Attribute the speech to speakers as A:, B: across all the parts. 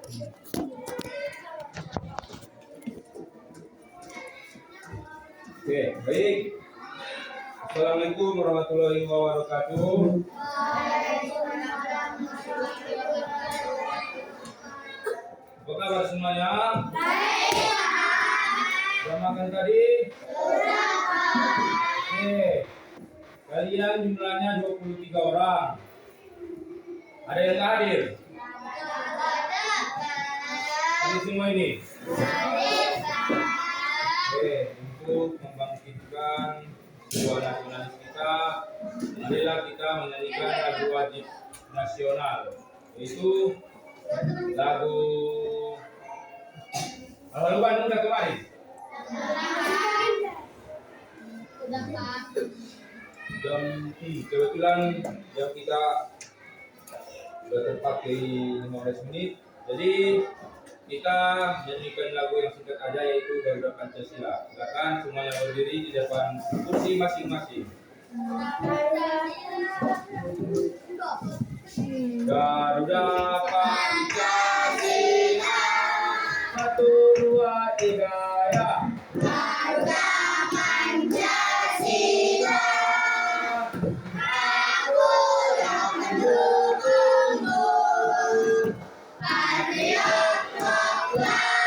A: Oke, baik. Assalamualaikum warahmatullahi wabarakatuh. Apa kabar semuanya? Sudah makan tadi? Oke. Kalian jumlahnya 23 orang. Ada yang nggak hadir? Hadir semua ini? Oke, untuk membangkitkan jiwa nasionalis kita, marilah kita menyanyikan lagu wajib nasional, yaitu lagu Lalu Bandung udah kemarin? Kebetulan jam kita sudah tepat di 15 menit, jadi kita nyanyikan lagu yang singkat aja, yaitu Garuda Pancasila. Silakan semuanya berdiri di depan kursi masing-masing. Garuda Pancasila, 1, 2, 3 ya.
B: Garuda Pancasila, aku yang mendukungmu. Patriot proklamasi,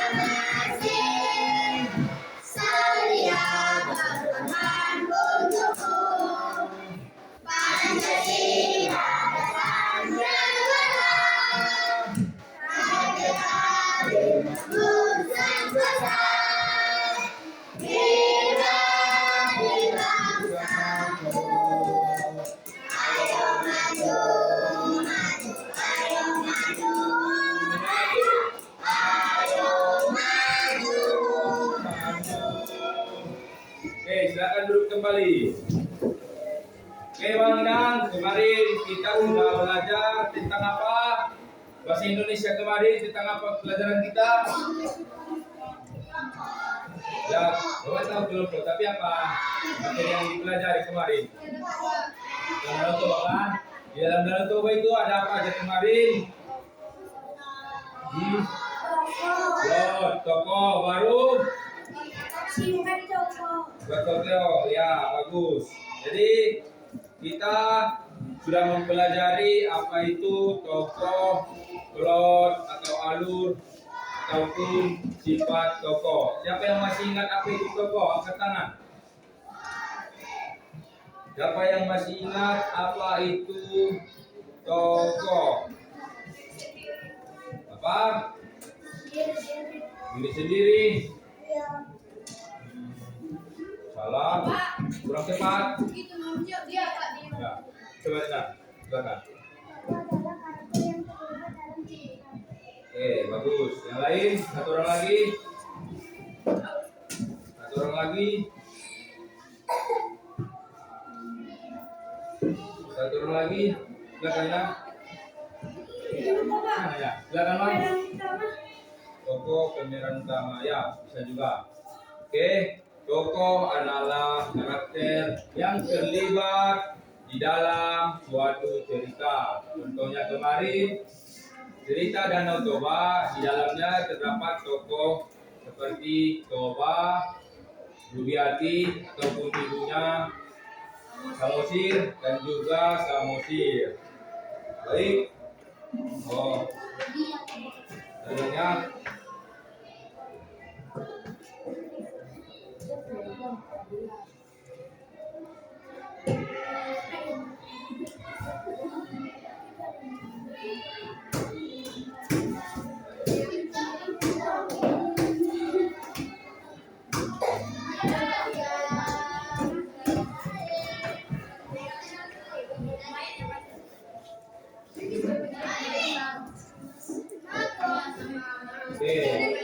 B: sedia berkorban untukmu. Pancasila datang berjuang, rakyat adil memutuskan kuasa. Kita di bangsaku, ayo maju, maju, ayo maju, ayo maju, maju.
A: Oke, silakan duduk kembali. Oke, Bang Inang, kemarin kita sudah belajar tentang apa? Bahasa Indonesia kemarin tentang apa pelajaran kita? Ya, Bapak tahu belum, tapi apa materi yang dipelajari kemarin? Dalam Danau Toba kan? Di dalam Danau Toba itu ada apa aja kemarin? Toko baru. Betul, ya bagus. Jadi kita sudah mempelajari apa itu tokoh, plot atau alur ataupun sifat tokoh. Siapa yang masih ingat apa itu tokoh? Angkat tangan. Siapa yang masih ingat apa itu tokoh? Apa? Diri sendiri. Salah. Kurang cepat. Ya. Coba dengar. Silakan. Oke, bagus. Yang lain, satu orang lagi. Satu orang lagi. Satu orang lagi. Silakan ya. Nah, ya. Silakan Bang. Tokoh pemeran utama ya, bisa juga. Oke, tokoh adalah karakter yang terlibat di dalam suatu cerita. Contohnya kemarin cerita Danau Toba, di dalamnya terdapat tokoh seperti Toba, Rubiati ataupun ibunya Samosir dan juga Samosir. Baik. Oh. Selanjutnya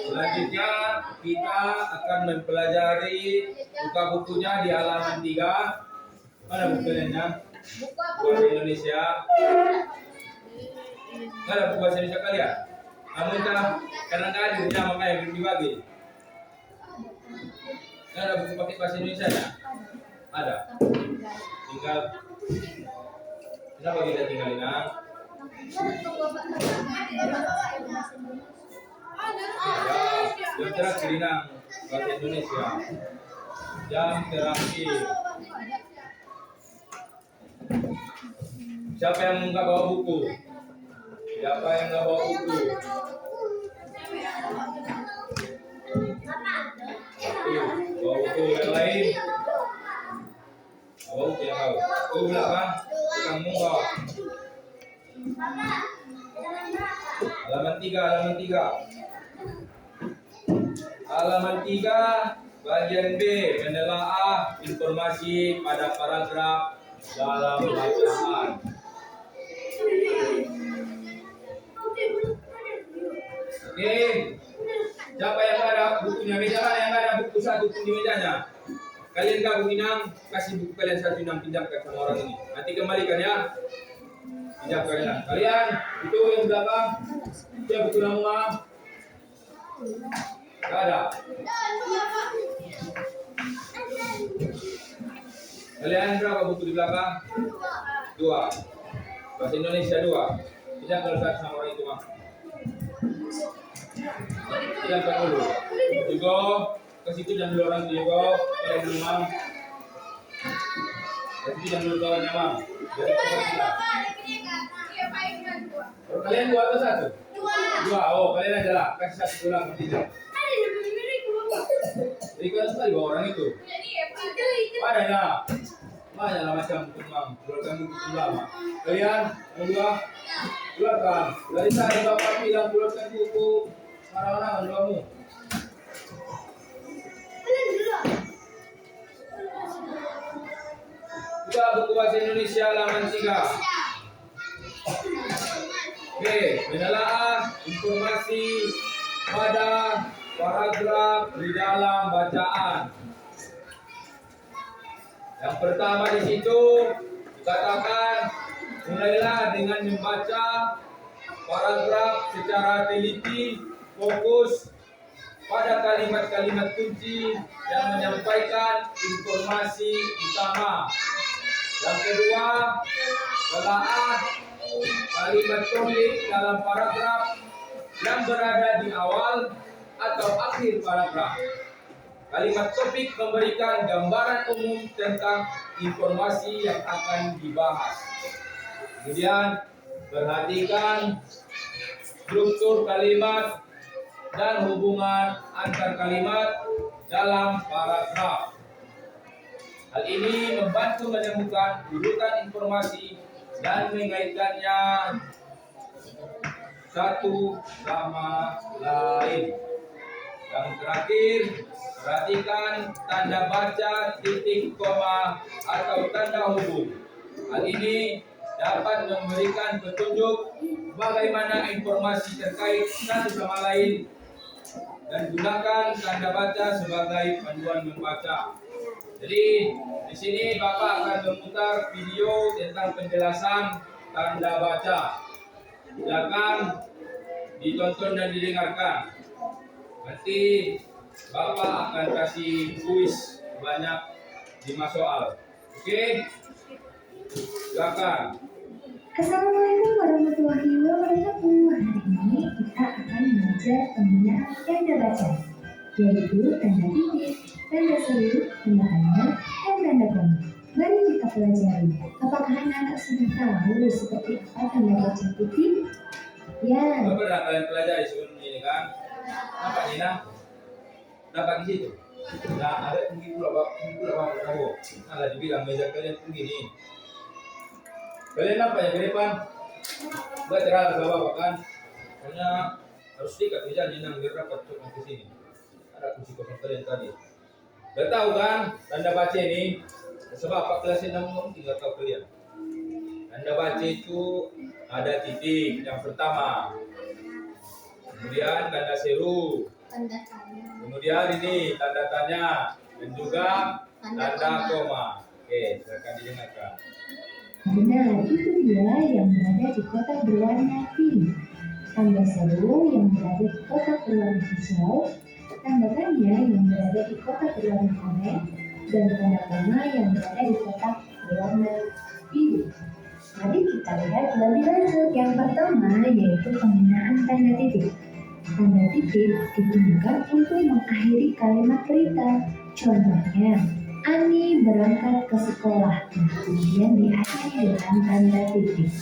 A: selanjutnya kita akan mempelajari buka bukunya di halaman 3. Mana bukunya? Bahasa Indonesia. Ada buku bahasa Indonesia kalian? Kamu karena nggak ada dia makanya belum dibagi. Nggak ada buku pakai bahasa Indonesia ya? Ada. Tinggal. Kenapa kita tinggalin? terakhir Inang, bahasa Indonesia. Yang terakhir. Siapa yang nggak bawa buku? Siapa yang nggak bawa buku? Bawa buku yang lain. Bawa buku yang kau. Kau belakang, tukang bawa. Halaman 3, halaman 3. Halaman 3, bagian B, menelaah informasi pada paragraf dalam bacaan. Oke, siapa yang ada bukunya? Meja mana yang ada buku satu pun di mejanya? Kalian gabung Inang, kasih buku kalian satu Inang, pinjamkan sama orang ini. Nanti kembalikan ya. Pinjamkan ya. Kalian, itu yang belakang, itu yang buku nama. Gak ada. Kalian berapa buku di belakang? 2. Bahasa Indonesia 2. Pinjamkan satu sama orang itu mah. Pinjamkan dulu. Juga ke situ jangan dulu orang itu juga. Kalian dulu mang. Ke situ jangan dulu kawannya mang. Jadi kalian 2 atau 1? 2. Oh, kalian aja lah. Kasih satu pulang ke tidak. Jadi kalian sekali bawa orang itu. Ada ya. Banyak lah macam mang. Keluarkan buku lama. Kalian yang 2 keluarkan. Dari tadi bapak bilang keluarkan buku orang-orang kamu. Buka buku bahasa Indonesia halaman 3. Oke, menelaah informasi pada paragraf di dalam bacaan. Yang pertama di situ dikatakan mulailah dengan membaca paragraf secara teliti, fokus pada kalimat-kalimat kunci yang menyampaikan informasi utama. Yang kedua, telaah kalimat topik dalam paragraf yang berada di awal atau akhir paragraf. Kalimat topik memberikan gambaran umum tentang informasi yang akan dibahas. Kemudian, perhatikan struktur kalimat dan hubungan antar kalimat dalam paragraf. Hal ini membantu menemukan urutan informasi dan mengaitkannya satu sama lain. Yang terakhir, perhatikan tanda baca titik koma atau tanda hubung. Hal ini dapat memberikan petunjuk bagaimana informasi terkait satu sama lain dan gunakan tanda baca sebagai panduan membaca. Jadi di sini Bapak akan memutar video tentang penjelasan tanda baca. Silakan ditonton dan didengarkan. Nanti Bapak akan kasih kuis banyak 5 soal. Oke? Silakan.
B: Assalamualaikum warahmatullahi wabarakatuh. Hari ini kita akan belajar penggunaan tanda baca, yaitu tanda titik, tanda seru, tanda tanya, dan tanda koma. Mari kita pelajari. Apakah anak-anak sudah tahu seperti apa tanda baca titik? Ya.
A: Pernah kalian pelajari sebelum ini kan? Apa Nina? Dapat di situ. Nah, ada tinggi pula Bapak kamu. Nah, dibilang meja kalian tinggi nih. Kalian apa ya ke depan? Enggak terlalu ke bawah kan? Karena harus diikat meja Nina biar dapat cuma ke sini. Ada kursi kosong kalian tadi. Udah tahu kan tanda baca ini? Sebab Pak kelas 6 tinggal tahu kalian. Tanda baca itu ada titik yang pertama. Kemudian tanda seru. Kemudian ini tanda tanya dan juga tanda koma. Oke, silakan didengarkan.
B: Benar, itu dia yang berada di kotak berwarna pink. Tanda seru yang berada di kotak berwarna hijau. Tanda tanya yang berada di kotak berwarna oranye. Dan tanda koma yang berada di kotak berwarna biru. Mari kita lihat lebih lanjut. Yang pertama yaitu penggunaan tanda titik. Tanda titik digunakan untuk mengakhiri kalimat berita. Contohnya, Ani berangkat ke sekolah, nah, kemudian diakhiri dengan tanda titik.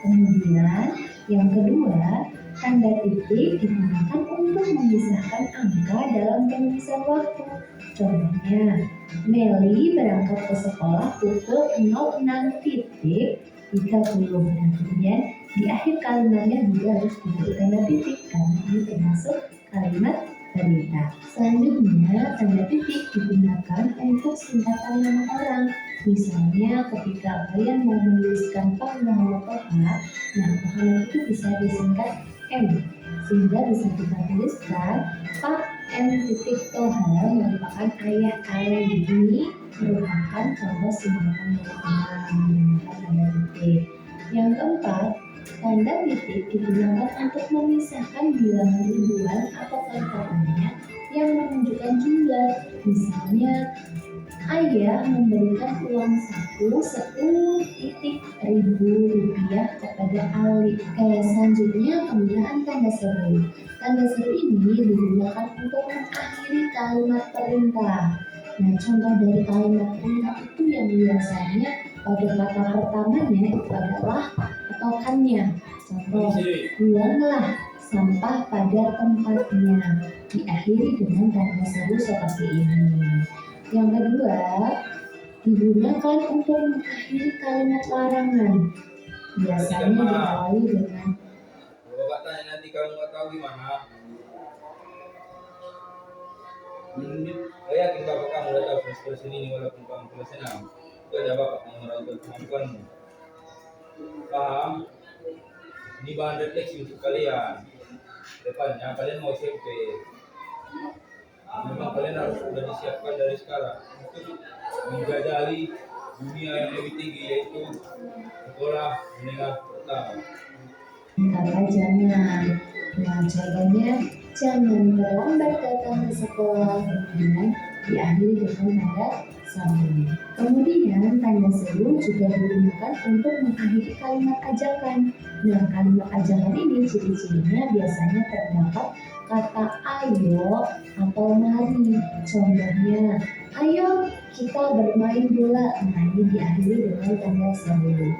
B: Kemudian yang kedua, tanda titik digunakan untuk memisahkan angka dalam penulisan waktu. Contohnya, Meli berangkat ke sekolah pukul 06.30. Dan kemudian di akhir kalimatnya juga harus diberi tanda titik karena ini termasuk kalimat berita. Selanjutnya, tanda titik digunakan untuk singkatan nama orang. Misalnya ketika kalian mau menuliskan Pak Muhammad Toha, nah Muhammad itu bisa disingkat M, sehingga bisa kita tuliskan Pak M. Toha merupakan ayah kalian. Ini merupakan contoh singkatan nama orang menggunakan tanda titik. Yang keempat, tanda titik digunakan untuk memisahkan bilangan ribuan atau kalimatnya yang menunjukkan jumlah. Misalnya, Ayah memberikan uang saku 10.000 rupiah kepada Ali. Selanjutnya penggunaan tanda seru. Tanda seru ini digunakan untuk mengakhiri kalimat perintah. Nah, contoh dari kalimat perintah itu yang biasanya pada kata pertamanya itu adalah patokannya. Contoh, buanglah sampah pada tempatnya. Diakhiri dengan tanda seru seperti ini. Yang kedua, digunakan untuk mengakhiri kalimat larangan. Biasanya diawali dengan
A: Kalau Bapak tanya nanti kamu nggak tahu gimana? Saya yakin Bapak kamu udah tahu proses ini walaupun kamu kelas 6. Itu aja Bapak yang meragukan kemampuanmu. Paham? Ini bahan refleksi untuk kalian. Depannya kalian mau SMP. Memang kalian harus sudah disiapkan dari sekarang untuk menjajali dunia yang lebih tinggi, yaitu sekolah menengah pertama.
B: kata jangan. Nah, contohnya jangan terlambat datang ke sekolah, kemudian diakhiri dengan tanda sambung. Kemudian tanda seru juga digunakan untuk mengakhiri kalimat ajakan. Nah, kalimat ajakan ini ciri-cirinya biasanya terdapat kata ayo atau mari. Contohnya, ayo kita bermain bola. Nah, ini diakhiri dengan tanda seru.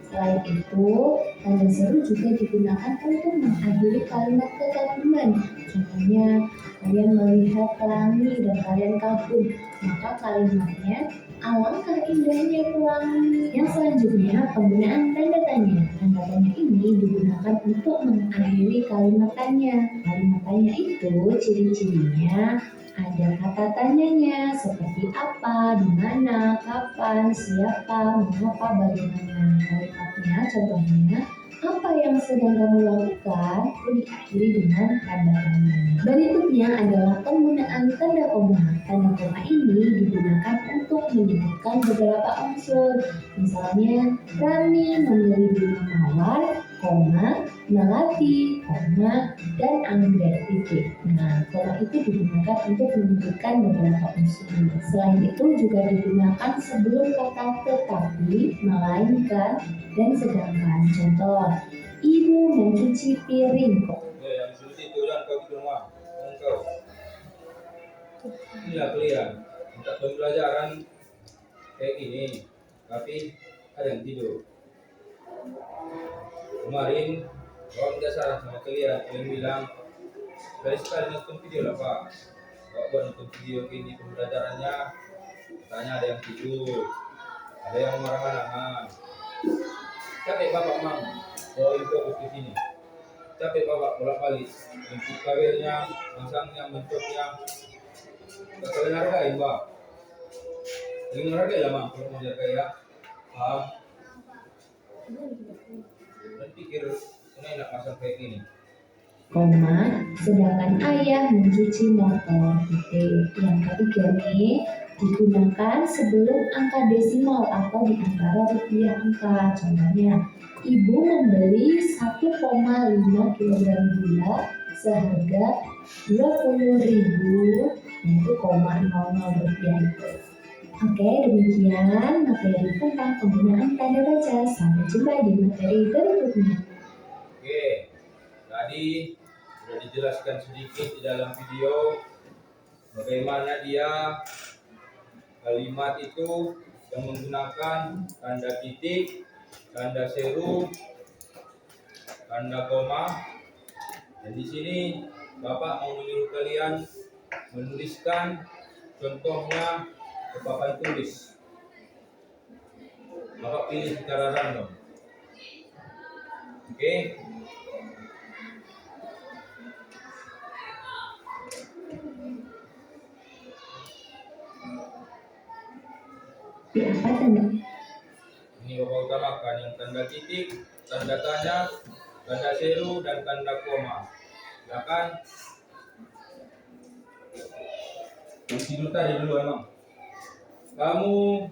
B: Selain itu, tanda seru juga digunakan untuk mengakhiri kalimat kekaguman. Contohnya, kalian melihat pelangi dan kalian kagum, maka kalimatnya alangkah indahnya pelangi. Yang selanjutnya, penggunaan tanda tanya. Tanda tanya ini digunakan untuk mengakhiri kalimat tanya. Kalimat tanya itu ciri-cirinya ada kata tanyanya seperti apa, di mana, kapan, siapa, mengapa, bagaimana. Kalimatnya contohnya, apa yang sedang kamu lakukan? Diakhiri dengan tanda tanya. Berikutnya adalah penggunaan tanda koma. Tanda koma ini digunakan untuk menyebutkan beberapa unsur. Misalnya, Rani membeli bunga mawar, koma, melati, koma, dan anggrek titik. Nah, koma itu digunakan untuk menunjukkan beberapa unsur. Selain itu juga digunakan sebelum kata tetapi, melainkan, dan sedangkan. Contoh, ibu mencuci piring.
A: Yang sulit itu jangan kau tidur mah, engkau. Inilah kalian, untuk pembelajaran kayak gini, tapi ada yang tidur. Kemarin, kalau tidak salah sama kalian bilang, sekali nonton video lah Pak. Kalau buat nonton video ini pembelajarannya, katanya ada yang tidur, ada yang marah-marahan. Capek Bapak Mang, bawa info ke sini. Capek Bapak bolak-balik, untuk kabelnya, masangnya, mencoknya. Gak kalian hargai Pak. Lagi menghargai lah Mang, kalau mau dihargai ya. Paham? Dan pikir, ini enak pasang kayak gini.
B: Koma, sedangkan ayah mencuci motor. Titik. Yang ketiga nih, digunakan sebelum angka desimal atau di antara rupiah angka. Contohnya, ibu membeli 1,5 kg gula seharga 20.000, yaitu 0,00 rupiah itu. Oke, demikian materi tentang penggunaan tanda baca. Sampai jumpa di materi berikutnya.
A: Oke, tadi sudah sudah dijelaskan sedikit di dalam video bagaimana dia kalimat itu yang menggunakan tanda titik, tanda seru, tanda koma. Dan di sini Bapak mau menyuruh kalian menuliskan contohnya ke papan tulis. Bapak pilih secara random. Oke?
B: Di apa tandanya?
A: Ini Bapak utamakan yang tanda titik, tanda tanya, tanda seru, dan tanda koma. Silakan. Isi dulu tadi dulu emang. Kamu,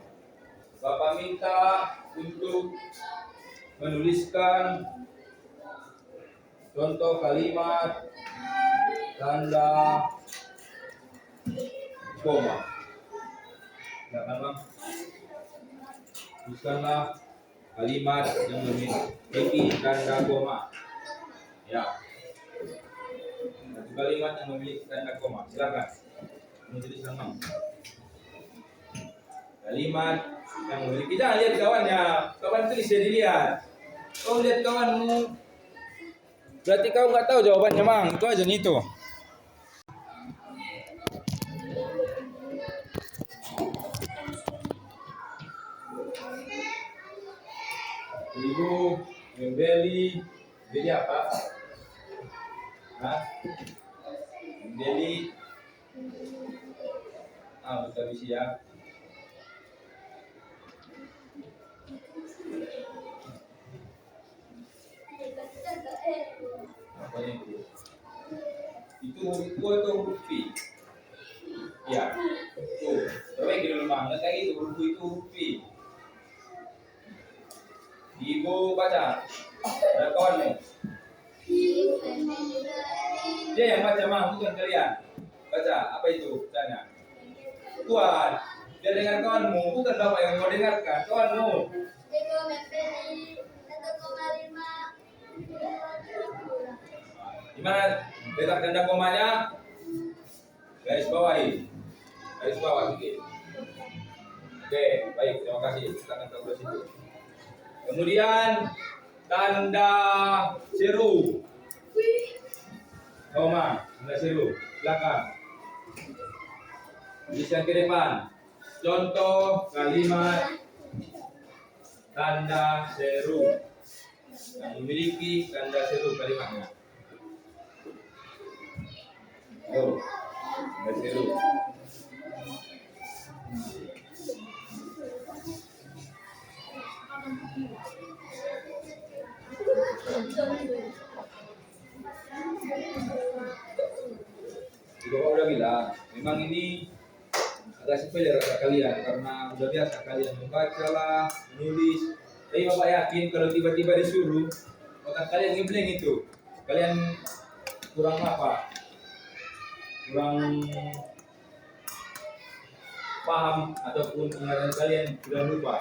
A: Bapak minta untuk menuliskan contoh kalimat tanda koma. Silakan Bang. Tuliskanlah kalimat yang memiliki tanda koma. Ya. Satu kalimat yang memiliki tanda koma. Silakan. Menulis sama. Kalimat yang memiliki, jangan lihat kawannya. Kawan tulis jadi lihat. Kau lihat kawanmu. Berarti kau nggak tahu jawabannya, Mang. Itu aja nih itu. Ibu membeli apa? Hah? Membeli bukan bisi ya. Apa itu? Itu atau huruf P? Ya. Tuh. Coba gini dulu Mang. Kayak itu huruf itu huruf P. Ibu baca. Ada kawanmu. Dia yang baca Mang, bukan kalian. Baca. Apa itu? Tanya. Tuan. Dia dengar kawanmu, bukan Bapak yang mau dengarkan. Kawanmu. Gimana letak tanda komanya? Garis bawahi. Garis bawah sedikit. Oke, baik, terima kasih. Kita akan tahu situ. Kemudian tanda seru. Koma, tanda seru. Silakan. Tuliskan ke depan. Contoh kalimat tanda seru yang memiliki tanda seru kalimatnya. Oh, tanda seru. Bapak udah bilang, memang ini agak sepele rasa kalian karena udah biasa kalian membaca lah, menulis. Tapi Bapak yakin kalau tiba-tiba disuruh, otak kalian ngebleng itu. Kalian kurang apa? Kurang paham ataupun ingatan kalian sudah lupa.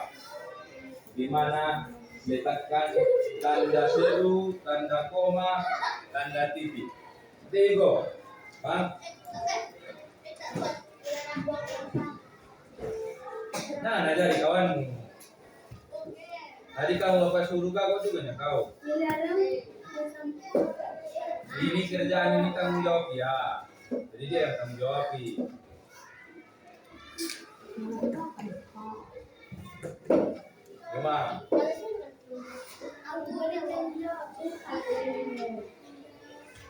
A: Di mana letakkan tanda seru, tanda koma, tanda titik. There you go. Bang. Nah, dari kawanmu. Tadi kau lepas suruh kau juga ya kau. Ini kerjaan ini tanggung jawab ya. Jadi dia yang tanggung jawab. Memang.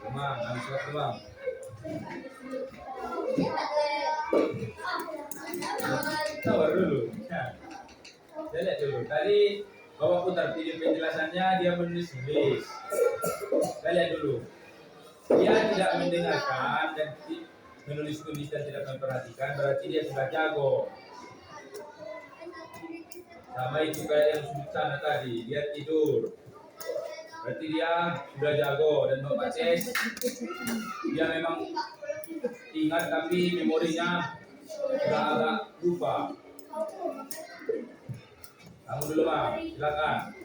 A: Memang, habis waktu bang. Sabar dulu. Saya lihat dulu. Tadi Bapak putar video penjelasannya, dia menulis. Saya lihat dulu. Dia tidak mendengarkan dan menulis dan tidak memperhatikan, berarti dia sudah jago. Sama itu kayak yang sudut sana tadi, dia tidur. Berarti dia sudah jago dan Bapak tes. Dia memang ingat tapi memorinya sudah agak lupa. Kamu dulu Bang, silakan.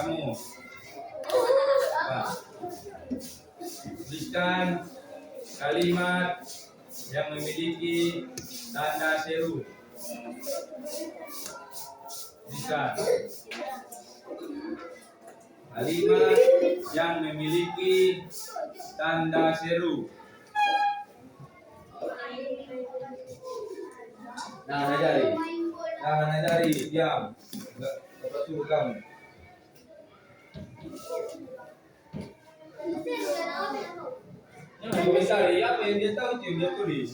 A: kamu. Nah, tuliskan kalimat yang memiliki tanda seru. Tuliskan kalimat yang memiliki tanda seru. Nah, Najari, diam. Bapak suruh kamu. Nah, komentari apa yang dia tahu, yang dia tulis.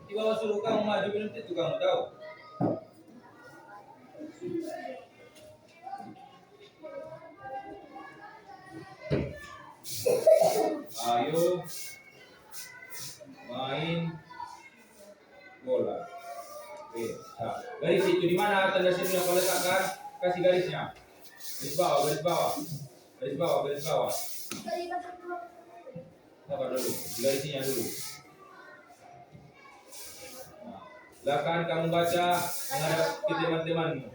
A: Tiba suruh kamu maju, belum tentu kamu tahu. Ayo main bola. Oke, nah, garis itu di mana tanda serunya kalau letakkan? Kasih garisnya. Garis bawah, garis bawah. Garis bawah, garis bawah. Sabar dulu, garisnya dulu. Nah, silakan kamu baca menghadap ke teman-temanmu.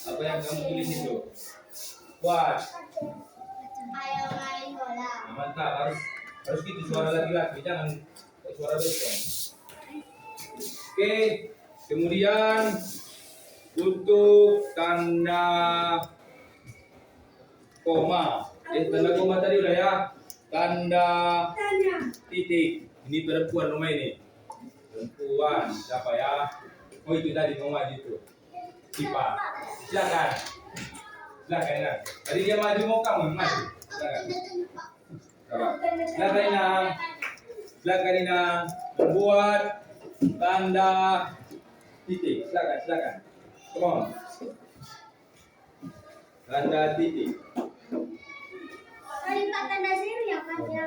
A: Apa yang kamu tulis itu? Kuat.
C: Ayo main bola.
A: Nah, mantap, harus gitu suara laki-laki, jangan suara bebek. Oke, kemudian untuk tanda koma. Tanda koma tadi udah ya. Tanda titik. Ini perempuan rumah ini. Perempuan siapa ya? Oh itu tadi koma itu. Siapa? Silakan. Silakan ya. Tadi dia maju mau kamu maju. Silakan. Silakan Inang. Silakan Inang membuat tanda titik. Silakan. Come on. Tanda titik.
C: Tadi Pak tanda seru ya Pak ya.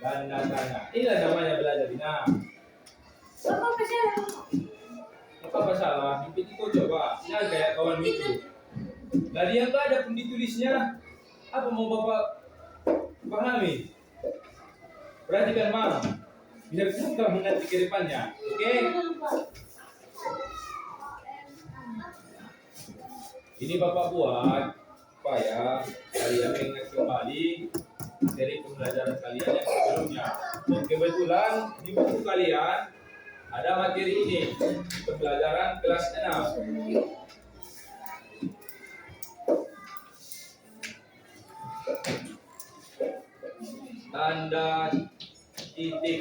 A: Tanda. Inilah namanya belajar Inang. Apa salah? Itu coba. Ini kayak kawan itu. Tadi yang tak ada pun ditulisnya. Apa mau Bapak pahami? Perhatikan Mam. Bisa kamu nanti ke depannya. Oke? Ini Bapak buat supaya kalian ingat kembali dari pembelajaran kalian yang sebelumnya. Dan kebetulan di buku kalian ada materi ini, pembelajaran kelas 6. Tanda titik.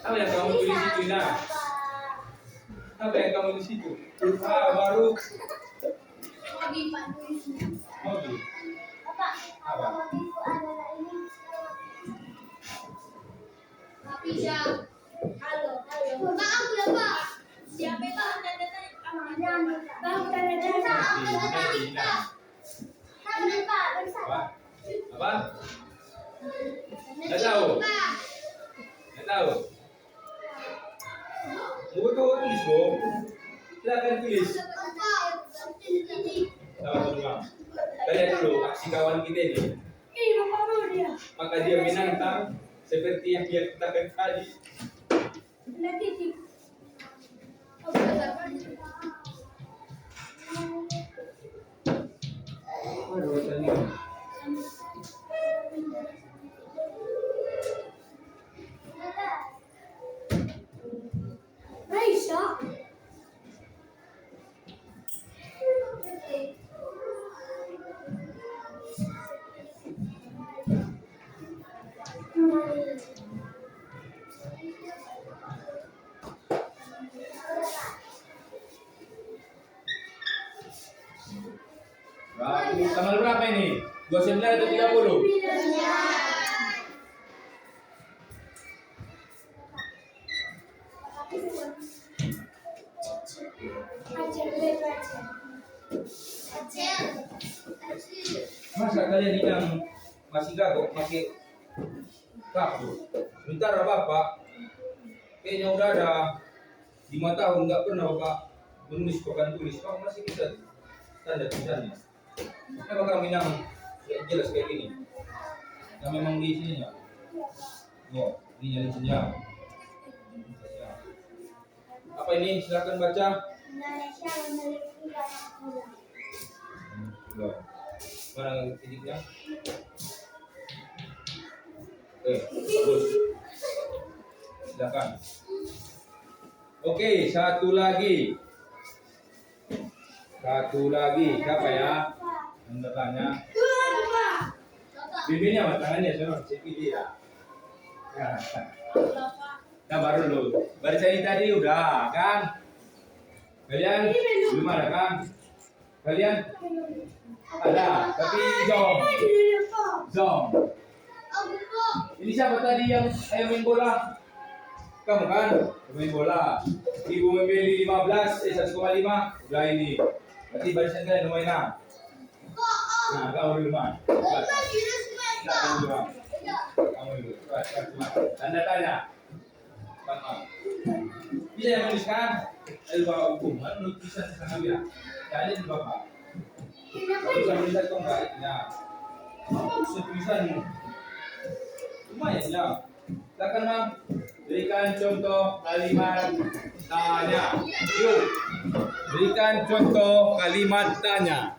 A: Apa yang kamu tulis itu, Ina? Apa yang kamu tulis itu? Huruf A baru.
C: Hobi Pak tulisnya.
A: Hobi.
C: Bapak,
A: Apa?
C: hobiku adalah ini. Pak Pija. Halo. Maaf ya Pak. Siapa Pak? Bang tanda
A: Nanti, Ina.
C: Tanda Pak.
A: Apa? Nggak tahu. Nggak tahu. Mau tulis dong. Silakan tulis. Sama dulu. Lihat dulu aksi kawan kita ini. Maka dia menantang seperti yang dia katakan tadi. Waduh, tadi. Tanggal berapa ini? 29 atau 30? Masa kalian ini yang masih gagok pakai kartu? Sebentar Bapak, kayaknya udah ada 5 tahun nggak pernah Bapak menulis papan tulis. Kamu masih bisa tanda tulisannya. Kenapa kamu yang jelas kayak gini? Yang memang di sini ya? Oh, ini jadi senjata. Apa ini? Silakan baca.
C: Indonesia memiliki banyak pulau.
A: Belum. Mana tidiknya? Bagus. Silakan. Oke, satu lagi. Satu lagi. Siapa ya? Yang bertanya. Bibirnya sama tangannya semua. CPD ya. Nah baru dulu. Baca ini tadi udah kan? Kalian belum ada kan? Kalian ada, tapi zong. Zong. Ini siapa tadi yang ayo main bola? Kamu kan? Main bola. Ibu membeli 1,5. Udah ini. Berarti barisan kalian lumayan lah. Nah, kau dulu man. Kamu dulu. Kamu dulu. Tanda tanya. Bisa yang menuliskan? Ayo bawa hukum. Mana bisa sekarang ya? Jadi di bapak. Bisa menuliskan kok enggak? Ya. Tulisan lumayan ya. Silakan Mam. Berikan contoh kalimat tanya. Yuk. Berikan contoh kalimat tanya.